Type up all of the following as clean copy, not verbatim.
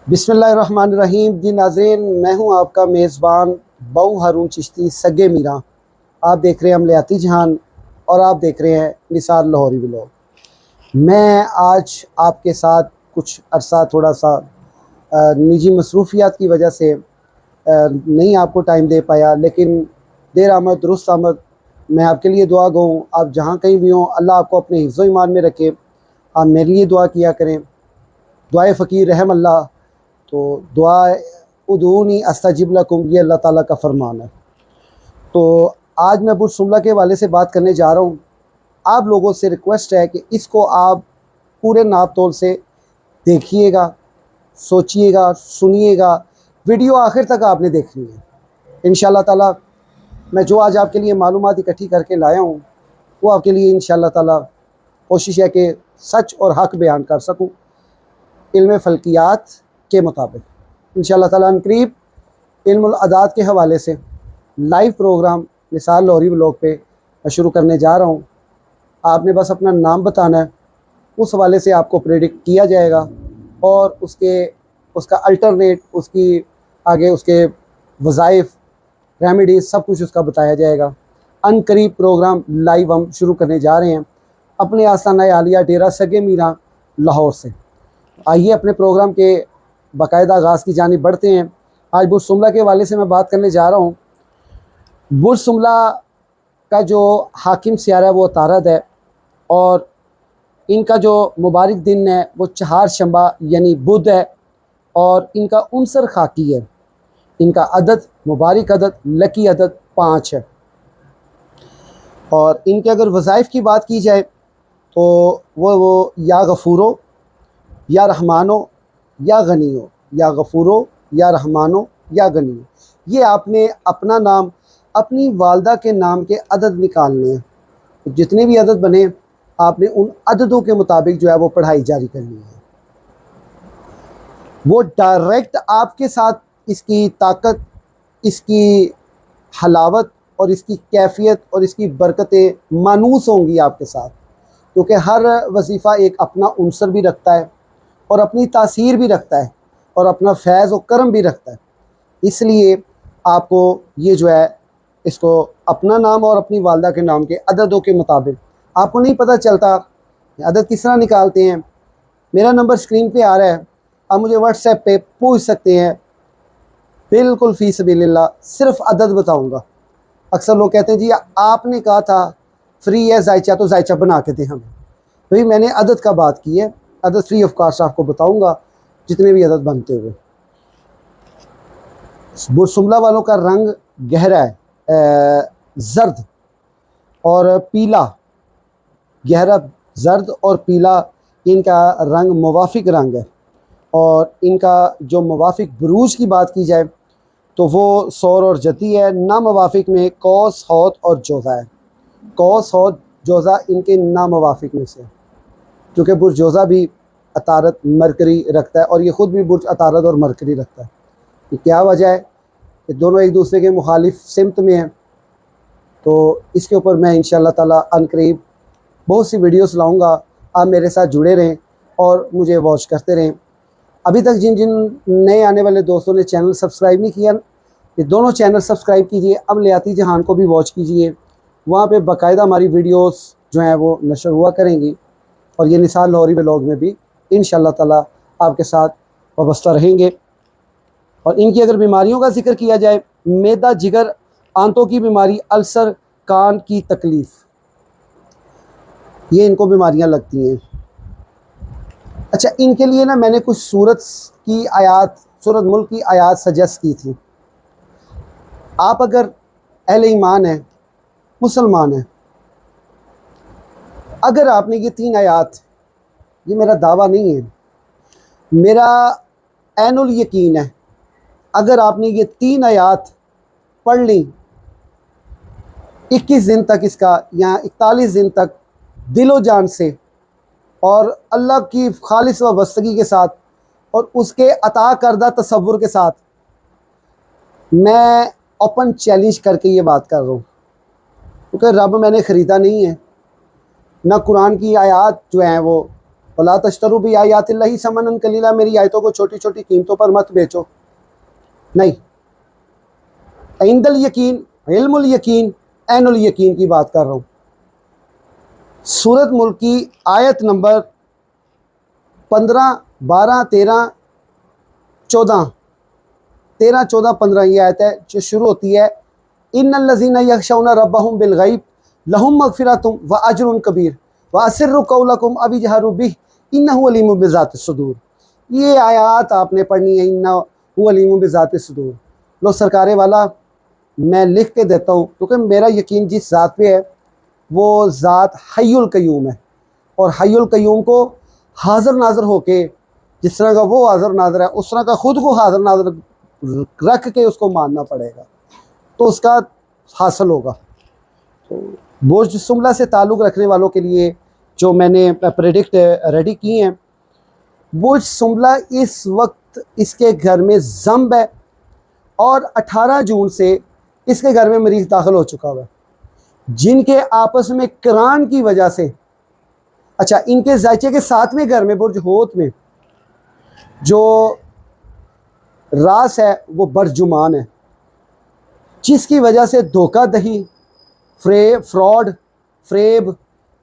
बिस्मिल्लाहिर्रहमानिर्रहीम। जी नाज़रीन, मैं हूं आपका मेज़बान बऊ हारून चिश्ती सगे मीरा। आप देख रहे हैं अमलियाती जहान और आप देख रहे हैं निसार लाहौरी व्लॉग। मैं आज आपके साथ कुछ अरसा थोड़ा सा निजी मसरूफियात की वजह से नहीं आपको टाइम दे पाया, लेकिन देर आमद दुरुस्त आमद। मैं आपके लिए दुआ गो हूँ। आप जहाँ कहीं भी हों, अल्लाह आपको अपने हिफ्ज़ो ईमान में रखे। आप मेरे लिए दुआ किया करें। दुआए फ़कीर रहम अल्लाह। तो दुआ उदूनी अस्तजिब लकुम, ये अल्लाह ताला का फरमान है। तो आज मैं बुर्ज शुमला के हवाले से बात करने जा रहा हूँ। आप लोगों से रिक्वेस्ट है कि इसको आप पूरे नाप तोल से देखिएगा, सोचिएगा, सुनिएगा। वीडियो आखिर तक आपने देखनी है। इंशाल्लाह ताला मैं जो आज आपके लिए मालूमात इकट्ठी करके लाया हूँ, वो आपके लिए इंशाल्लाह ताला कोशिश है कि सच और हक बयान कर सकूँ इल्म फ़ल्कियात के मुताबिक। इंशाल्लाह ताला अनकरीब इल्मुल अदाद के हवाले से live program Nisar Lahori vlog पे मैं शुरू करने जा रहा हूँ। आपने बस अपना नाम बताना है, उस हवाले से आपको प्रेडिक्ट किया जाएगा और उसका अल्टरनेट, उसकी आगे उसके वज़ाइफ, रेमेडीज़, सब कुछ उसका बताया जाएगा। अनकरीब प्रोग्राम लाइव हम शुरू करने जा रहे हैं अपने आस्थाना आलिया डेरा सगे मीरा लाहौर से। आइए अपने प्रोग्राम के बाकायदा आगाज़ की जानिब बढ़ते हैं। आज बुर्ज शुमला के हवाले से मैं बात करने जा रहा हूँ। बुर्ज शुमला का जो हाकिम सियारा है वो तारद है और इनका जो मुबारक दिन है वो चहारशंबा यानी बुध है और इनका उनसर खाकी है। इनका अदद, मुबारक अदद, लकी अदद 5 है। और इनके अगर वज़ाइफ की बात की जाए तो वो या गफूरो, या रहमानो, या गनीयो, या गफूरो, या रहमानो, या गनीयो। ये आपने अपना नाम, अपनी वालदा के नाम के अदद निकालने हैं। तो जितने भी अदद बने आपने उन अददों के मुताबिक जो है वो पढ़ाई जारी करनी है। वो डायरेक्ट आपके साथ इसकी ताकत, इसकी हलावत और इसकी कैफियत और इसकी बरकतें मानूस होंगी आपके साथ, क्योंकि हर वजीफ़ा एक अपना उनसर भी रखता है और अपनी तासीर भी रखता है और अपना फैज़ और करम भी रखता है। इसलिए आपको ये जो है इसको अपना नाम और अपनी वालदा के नाम के अददों के मुताबिक, आपको नहीं पता चलता अदद किस तरह निकालते हैं। मेरा नंबर स्क्रीन पे आ रहा है, आप मुझे व्हाट्सएप पे पूछ सकते हैं, बिल्कुल फ़ी सबीलिल्लाह सिर्फ अदद बताऊँगा। अक्सर लोग कहते हैं जी आपने कहा था फ्री है जायचा, तो जायचा बना के दें हमें। भाई मैंने अदद का बात की है, अदद फ्री ऑफ कास्ट आपको बताऊंगा जितने भी अदद बनते हुए। बुर्ज शुमला वालों का रंग गहरा है, जर्द और पीला। गहरा जर्द और पीला इनका रंग मुवाफिक रंग है। और इनका जो मुवाफिक बुरूज की बात की जाए तो वो सौर और जती है। नामुवाफिक में कौस, हौत और जोज़ा है। कौस, हौत, जोज़ा इनके नामुवाफिक में से, क्योंकि बुर्ज जोज़ा भी अतारत मरकरी रखता है और ये ख़ुद भी बुर्ज अतारत और मरकरी रखता है। ये क्या वजह है कि दोनों एक दूसरे के मुखालिफ सिमत में हैं। तो इसके ऊपर मैं इंशाअल्लाह ताला अनकरीब बहुत सी वीडियोस लाऊंगा। आप मेरे साथ जुड़े रहें और मुझे वॉच करते रहें। अभी तक जिन जिन नए आने वाले दोस्तों ने चैनल सब्सक्राइब नहीं किया, ये दोनों चैनल सब्सक्राइब कीजिए। अमलियाती जहान को भी वॉच कीजिए, वहाँ पे बाकायदा हमारी वीडियोस जो हैं वो नशर हुआ करेंगी और ये निसार लाहौरी व्लॉग में भी इंशाअल्लाह ताला आपके साथ वाबस्ता रहेंगे। और इनकी अगर बीमारियों का जिक्र किया जाए, मैदा, जिगर, आंतों की बीमारी, अल्सर, कान की तकलीफ़, ये इनको बीमारियां लगती हैं। अच्छा, इनके लिए ना मैंने कुछ सूरत की आयात, सूरत मुल्क की आयात सजेस्ट की थी। आप अगर अहले ईमान हैं, मुसलमान हैं, अगर आपने ये 3 आयात, ये मेरा दावा नहीं है, मेरा ऐनुल यकीन है, अगर आपने ये 3 आयात पढ़ ली 21 दिन तक इसका या 41 दिन तक दिलो जान से और अल्लाह की खालिस वाबस्तगी के साथ और उसके अता करदा तसव्वुर के साथ, मैं ओपन चैलेंज करके ये बात कर रहा हूँ, क्योंकि रब मैंने ख़रीदा नहीं है, ना कुरान की आयात जो हैं वो वला तश्तरू भी आयातिल्लाहि समनन कलीला, मेरी आयतों को छोटी छोटी कीमतों पर मत बेचो। नहीं, इंदल यकीन, इल्मुल यकीन, ऐनुल यकीन की बात कर रहा हूँ। सूरत मुल्क की आयत नंबर 15, 12, 13, 14 15 ये आयत है जो शुरू होती है इन्नल्लज़ीना यख़शौना रब्बहुम बिल गैब लहुम मग़फ़िरतुम व अज्रुन कबीर व अस्सिर्रु क़ौलकुम अव इजहारू बिही इन्नहु अलीमुम बिज़ातिस सुदूर। ये आयत आपने पढ़नी है, इन्नहु अलीमुम बिज़ातिस सुदूर। लो सरकारे वाला, मैं लिख के देता हूँ क्योंकि मेरा यकीन जिस ज़ात पे है वो ज़ात हय्युल क़य्यूम है, और हय्युल क़य्यूम को हाज़िर नाज़र होके, जिस तरह का वो हाज़िर नाज़र है उस तरह का ख़ुद को हाज़िर नाज़र रख के उसको मानना पड़ेगा, तो उसका हासिल होगा। तो बुर्ज सुमला से ताल्लुक़ रखने वालों के लिए जो मैंने प्रेडिक्ट रेडी की हैं, बुर्ज सुमला इस वक्त इसके घर में ज़म्ब है और 18 जून से इसके घर में मरीज़ दाखिल हो चुका हुआ है, जिनके आपस में करान की वजह से, अच्छा इनके जायचे के 7वें घर में बुर्ज होत में जो रास है वो बरजुमान है, जिसकी वजह से धोखाधड़ी, फ्रॉड, फ्रेब,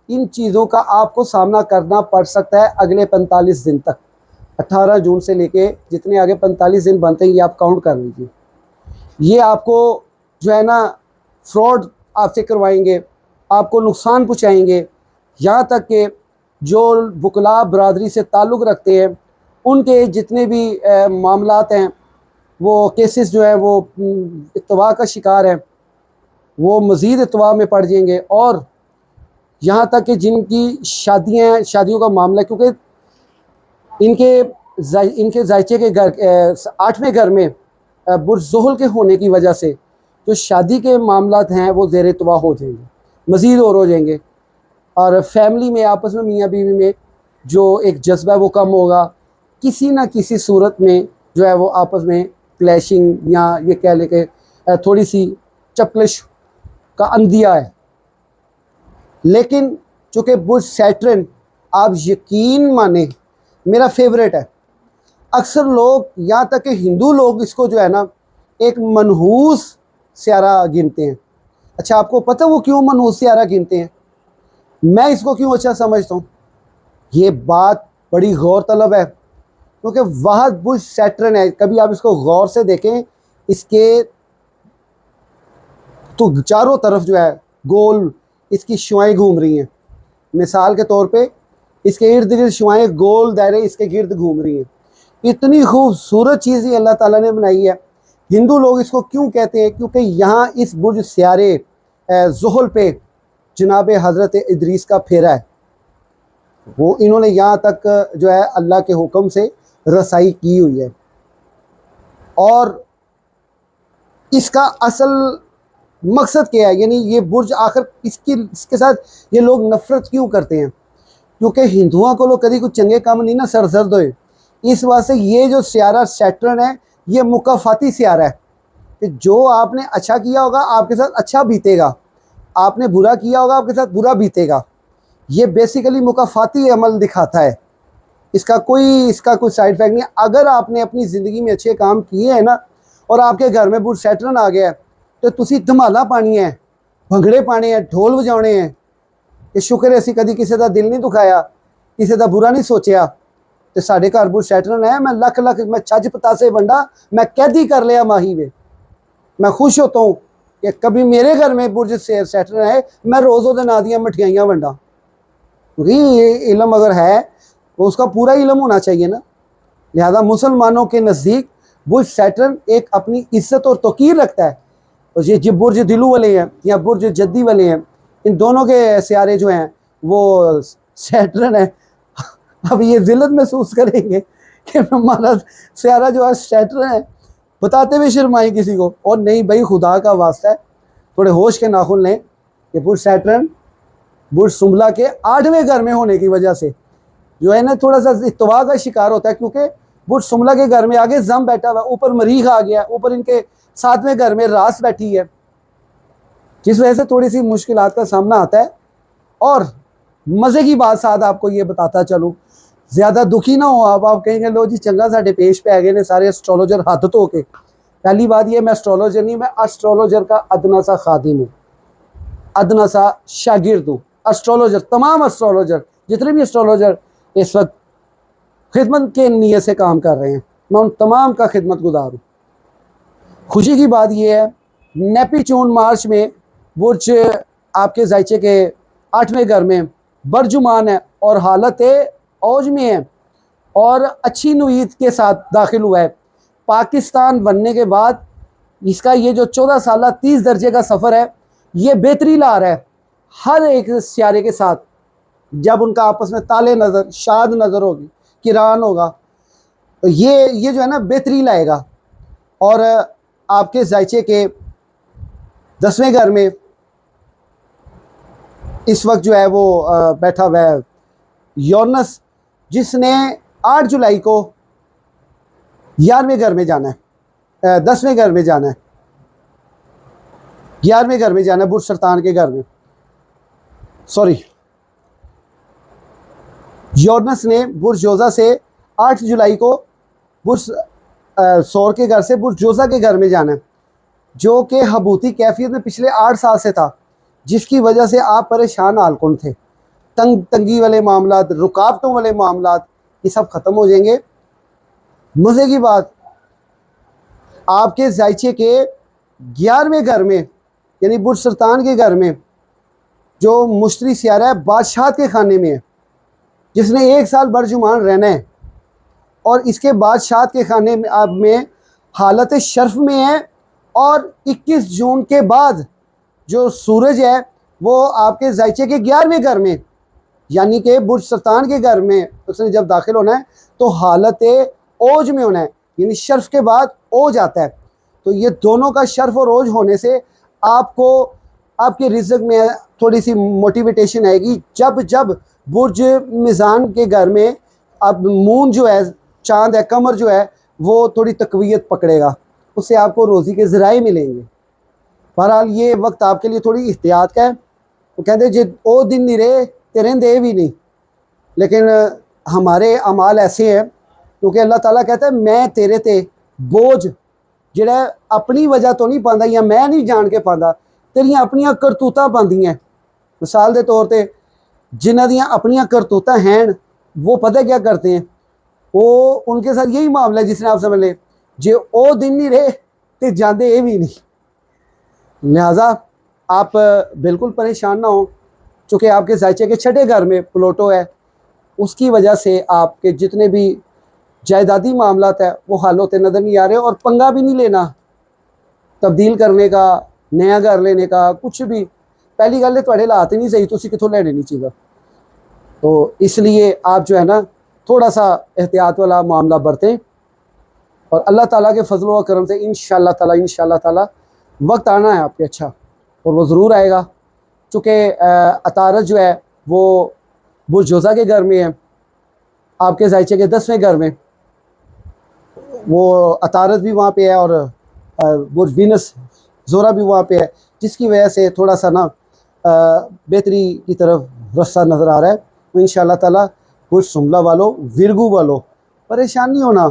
इन चीज़ों का आपको सामना करना पड़ सकता है अगले 45 दिन तक। 18 जून से लेके जितने आगे 45 दिन बनते हैं ये आप काउंट कर लीजिए। ये आपको जो है ना फ्रॉड आपसे करवाएंगे, आपको नुकसान पहुँचाएंगे, यहाँ तक कि जो वकला बरादरी से ताल्लुक़ रखते हैं उनके जितने भी मामलात हैं, वो केसेस जो है वो इत्तवा का शिकार है, वो मज़ीद इत्तवा में पड़ जाएंगे। और यहाँ तक कि जिनकी शादियों का मामला, क्योंकि इनके जायचे के घर 8वें घर में बुर्ज ज़ुहल के होने की वजह से जो शादी के मामलात हैं वो ज़ेर इत्तवा हो जाएंगे, मज़ीद और हो जाएंगे, और फैमिली में आपस में मियाँ बीवी में जो एक जज्बा है वो कम होगा, किसी न किसी सूरत में जो है वो आपस में क्लैशिंग या ये कह ले के थोड़ी सी चपलिश का अंदिया है। लेकिन चूँकि बुर्ज सैटर्न, आप यकीन माने मेरा फेवरेट है, अक्सर लोग यहाँ तक कि हिंदू लोग इसको जो है ना एक मनहूस सियारा गिनते हैं। अच्छा आपको पता वो क्यों मनहूस सियारा गिनते हैं? मैं इसको क्यों अच्छा समझता हूँ? ये बात बड़ी गौर तलब है, क्योंकि वह बुर्ज सैटर्न है, कभी आप इसको गौर से देखें, इसके तो चारों तरफ जो है गोल इसकी शुआएं घूम रही हैं। मिसाल के तौर पे इसके इर्द गिर्द शुआएं गोल दायरे इसके गिर्द घूम रही हैं। इतनी खूबसूरत चीज़ ही अल्लाह ताला ने बनाई है। हिंदू लोग इसको क्यों कहते हैं? क्योंकि यहाँ इस बुर्ज सियारे ज़ुहल पे जनाब हज़रत इदरीस का फेरा है, वो इन्होंने यहाँ तक जो है अल्लाह के हुक्म से रसाई की हुई है। और इसका असल मकसद क्या है, यानी ये बुर्ज आखिर इसके साथ ये लोग नफ़रत क्यों करते हैं? क्योंकि हिंदुओं को लोग कभी कुछ चंगे काम नहीं ना सरजर्द होए, इस वास्ते ये जो सियारा सैटर्न है ये मुकाफाती सियारा है कि जो आपने अच्छा किया होगा आपके साथ अच्छा बीतेगा, आपने बुरा किया होगा आपके साथ बुरा बीतेगा। ये बेसिकली मुकाफाती अमल दिखाता है, इसका कोई साइड इफेक्ट नहीं। अगर आपने अपनी ज़िंदगी में अच्छे काम किए हैं ना और आपके घर में बुर्ज सैटर्न आ गया है तो तुसी धमाला पानी है, भंगड़े पाने हैं, ढोल बजाने हैं कि शुक्र है असी कभी किसी का दिल नहीं दुखाया, किसी का बुरा नहीं सोचा, तो साढ़े घर बुर्ज सैटर्न है, मैं लख मैं छज पतासे वंडा, मैं कैदी कर लिया माही में। मैं खुश होता हूँ कि कभी मेरे घर में बुर्ज सैटर्न है, मैं रोज़ वो ना दियाँ मिठाइयाँ वंडा, क्योंकि ये इल्म अगर है तो उसका पूरा इल्म होना चाहिए ना। लिहाजा मुसलमानों के नज़दीक बुर्ज सैटर्न एक अपनी इज्जत और तौकीर रखता है। और ये बुर्ज दिलू वाले हैं या बुर्ज जद्दी वाले हैं, इन दोनों के सियारे जो हैं वो सैटर्न है। अब ये ज़िल्लत महसूस करेंगे कि हमारा सियारा जो है सैटर्न है, बताते हुए शर्माए किसी को। और नहीं भाई, खुदा का वास्ता है, थोड़े होश के नाखुन लें। ये बुर्ज सैटर्न बुर्ज सुमला के 8वें घर में होने की वजह से जो है ना थोड़ा सा इत्तवा का शिकार होता है, क्योंकि बुर्ज सुमला के घर में आगे जम बैठा हुआ है, ऊपर मरीख आ गया, ऊपर इनके 7वें घर में रास बैठी है, जिस वजह से थोड़ी सी मुश्किलात का सामना आता है। और मज़े की बात साथ आपको ये बताता चलूँ ज़्यादा दुखी ना हो आप कहेंगे लो जी चंगा साढ़े पेश पे आ गए ने सारे एस्ट्रोलॉजर हाथ धो के। पहली बात ये, मैं एस्ट्रोलॉजर नहीं, मैं एस्ट्रोलॉजर का अदना सा खादिम हूँ, अदना सा शागिर्द हूँ। एस्ट्रोलॉजर, तमाम एस्ट्रोलॉजर जितने भी एस्ट्रोलॉजर इस वक्त खिदमत के नीयत से काम कर रहे हैं, मैं उन तमाम का खिदमत गुजार हूँ। खुशी की बात यह है, नेपच्यून मार्च में बुर्ज आपके जायचे के 8वें घर में बरजुमान है और हालत औज में है और अच्छी नुईद के साथ दाखिल हुआ है। पाकिस्तान बनने के बाद इसका ये जो 14 साल 30 दर्जे का सफ़र है, ये बेहतरी ला रहा है हर एक सियारे के साथ। जब उनका आपस में ताले नज़र, शाद नज़र होगी, किरान होगा, तो ये जो है ना बेहतरी लाएगा। और आपके जायचे के 10वें घर में इस वक्त जो है वो बैठा हुआ है यूरेनस, जिसने 8 जुलाई को 11वें घर में जाना है, 10वें घर में जाना है, 11वें घर में जाना है, बुर्ज सरतान के घर में। सॉरी, यूरेनस ने बुर्ज जोजा से 8 जुलाई को बुर्ज सौर के घर से बुर्ज जोजा के घर में जाना है, जो कि हबूती कैफियत में पिछले 8 साल से था, जिसकी वजह से आप परेशान हालकुन थे। तंगी वाले मामलात, रुकावटों वाले मामलात, ये सब ख़त्म हो जाएंगे। मज़े की बात, आपके जायचे के 11वें घर में यानी बुर्ज सरतान के घर में जो मुश्तरी सियारा है बादशाह के खाने में है, जिसने 1 साल बरजुमान रहना है और इसके बादशाह के खाने में आप में हालत शर्फ में है। और 21 जून के बाद जो सूरज है वो आपके जायचे के 11वें घर में यानी कि बुर्ज सरतान के घर में उसने जब दाखिल होना है तो हालत ओज में होना है, यानी शर्फ के बाद ओज आता है। तो ये दोनों का शर्फ और ओज होने से आपको आपके रिज़्क में थोड़ी सी मोटिवेशन आएगी। जब जब बुर्ज मिज़ान के घर में अब मून जो है, चांद है, कमर जो है वो थोड़ी तकवीयत पकड़ेगा, उससे आपको रोज़ी के ज़राए मिलेंगे। बहरहाल ये वक्त आपके लिए थोड़ी एहतियात का है। वो कहते जे ओ दिन नहीं रहे तेरे दे भी नहीं, लेकिन हमारे अमाल ऐसे हैं क्योंकि अल्लाह ताला कहता है मैं तेरे ते बोझ जिहड़ा अपनी वजह तो नहीं पांदा या मैं नहीं जान के पांदा, तेरियां अपनियां करतूतां पांदियां। मिसाल के तौर पर जिन्हां दियां अपनियां करतूतां हैं वो पता क्या करते हैं, वो उनके साथ यही मामला है जिसने आप समझ लें जे ओ दिन नहीं रहे तो जाते ये भी नहीं। लिहाजा आप बिल्कुल परेशान ना हो, चूँकि आपके जायचे के 6ठे घर में प्लूटो है, उसकी वजह से आपके जितने भी जायदादी मामलात है वो हल होते नज़र नहीं आ रहे। और पंगा भी नहीं लेना तब्दील करने का, नया घर लेने का, कुछ भी। पहली गल थोड़े हालात ही नहीं सही, तुसी कितों लेने नहीं चाहिए। तो इसलिए आप जो है ना थोड़ा सा एहतियात वाला मामला बरतें और अल्लाह ताला के फजल व करम से इंशाअल्लाह ताला वक्त आना है आपके अच्छा, और वो ज़रूर आएगा। चूँकि अतारत जो है वो बुर्ज जोजा के घर में है, आपके जायचे के 10वें घर में वो अतारत भी वहाँ पे है और बुर्ज वीनस ज़ोरा भी वहाँ पे है, जिसकी वजह से थोड़ा सा ना बेहतरी की तरफ रास्ता नज़र आ रहा है। तो इंशाअल्लाह ताला बुर्ज सुमला वालों, विरगू वालों परेशान नहीं होना।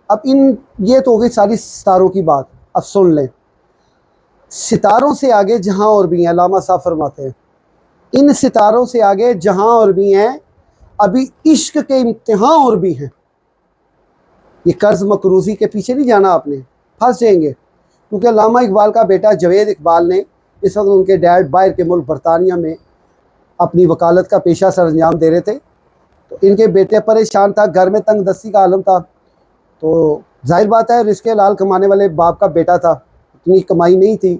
अब ये तो हो गई सारी सितारों की बात। अब सुन लें, सितारों से आगे जहाँ और भी हैं, अल्लामा साहब फरमाते हैं इन सितारों से आगे जहाँ और भी हैं अभी इश्क के इम्तिहान और भी हैं। ये कर्ज मकरूज़ी के पीछे नहीं जाना आपने, फंस जाएंगे। क्योंकि अल्लामा इकबाल का बेटा जवेद इकबाल ने इस वक्त उनके डैड बाहर के मुल्क बरतानिया में अपनी वकालत का पेशा सर अंजाम दे रहे थे, तो इनके बेटे परेशान था, घर में तंग दस्ती का आलम था। तो जाहिर बात है रिस्क लाल कमाने वाले बाप का बेटा था, इतनी कमाई नहीं थी,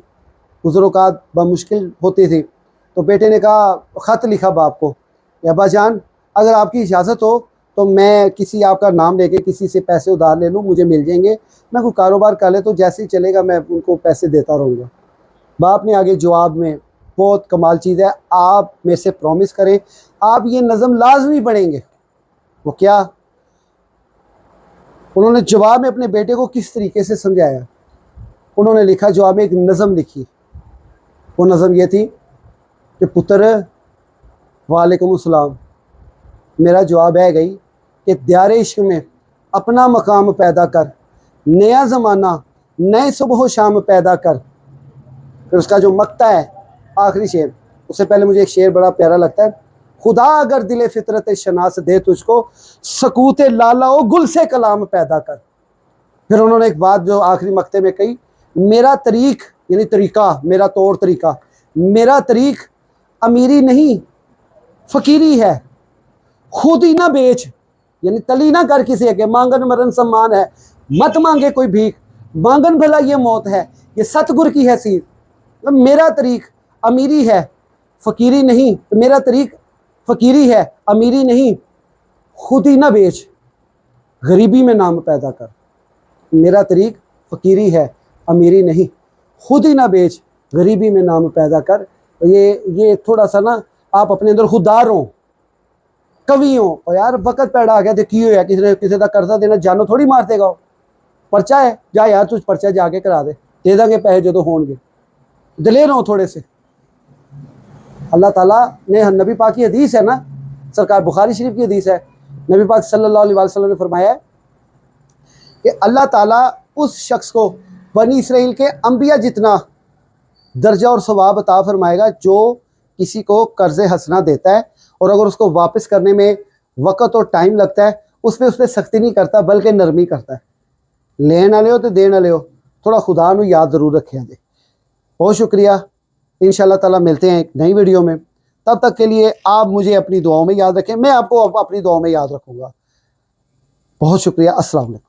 गुज़रोकात बमुश्किल होती थी। तो बेटे ने कहा, ख़त लिखा बाप को, अब्बा जान अगर आपकी इजाज़त हो तो मैं किसी आपका नाम लेके किसी से पैसे उधार ले लूँ, मुझे मिल जाएंगे, मैं कोई कारोबार कर ले तो जैसे ही चलेगा मैं उनको पैसे देता रहूँगा। बाप ने आगे जवाब में, बहुत कमाल चीज़ है, आप मेरे से प्रॉमिस करें आप ये नज़म लाजमी पढ़ेंगे। वो क्या? उन्होंने जवाब में अपने बेटे को किस तरीके से समझाया। उन्होंने लिखा, जवाब में एक नज़म लिखी। वो नज़म ये थी कि पुत्र वालेकुम अस्सलाम, मेरा जवाब है गई कि द्यारे इश्क में अपना मकाम पैदा कर, नया ज़माना नए सुबह शाम पैदा कर। फिर उसका जो मक्ता है आखिरी शेर, उससे पहले मुझे एक शेर बड़ा प्यारा लगता है, खुदा अगर दिले फितरत शनास दे तुझको, सकूत लाला ओ गुल से कलाम पैदा कर। फिर उन्होंने एक बात जो आखिरी मक्ते में कही, मेरा तरीक यानी तरीका, मेरा तौर तरीका, मेरा तरीक अमीरी नहीं फ़कीरी है, खुद ही ना बेच यानी तली ना कर किसी के, मांगन मरण सम्मान है, मत मांगे कोई भीख, मांगन भला ये मौत है, ये सतगुर की हैसियत। मेरा तरीक अमीरी है फ़कीरी नहीं, मेरा तरीक फ़कीरी है अमीरी नहीं, खुद ही ना बेच गरीबी में नाम पैदा कर। मेरा तरीक फ़कीरी है अमीरी नहीं, खुद ही ना बेच गरीबी में नाम पैदा कर। ये थोड़ा सा ना आप अपने अंदर खुदार हो, कवि हो, और यार वक़्त पैदा आ गया तो की होया, किसी का कर्जा देना जानो थोड़ी मार देगा, पर्चा है जा यार तुझ पर्चा जाके करा दे देंगे पैसे जो होंगे, दलेर हो थोड़े से। अल्लाह ताला ने, नबी पाक की हदीस है ना, सरकार बुखारी शरीफ की हदीस है, नबी पाक सल्लल्लाहु अलैहि वसल्लम ने फरमाया है कि अल्लाह ताला उस शख्स को बनी इसराइल के अंबिया जितना दर्जा और सवाब अता फरमाएगा जो किसी को कर्ज़ हसना देता है, और अगर उसको वापस करने में वक़्त और टाइम लगता है, उसमें सख्ती नहीं करता बल्कि नरमी करता है। लेन वाले हो तो देन वाले हो, थोड़ा खुदा नू याद ज़रूर रखें दे। बहुत शुक्रिया, इंशाअल्लाह ताला मिलते हैं एक नई वीडियो में। तब तक के लिए आप मुझे अपनी दुआओं में याद रखें, मैं आपको अपनी दुआओं में याद रखूँगा। बहुत शुक्रिया, अस्सलाम वालेकुम।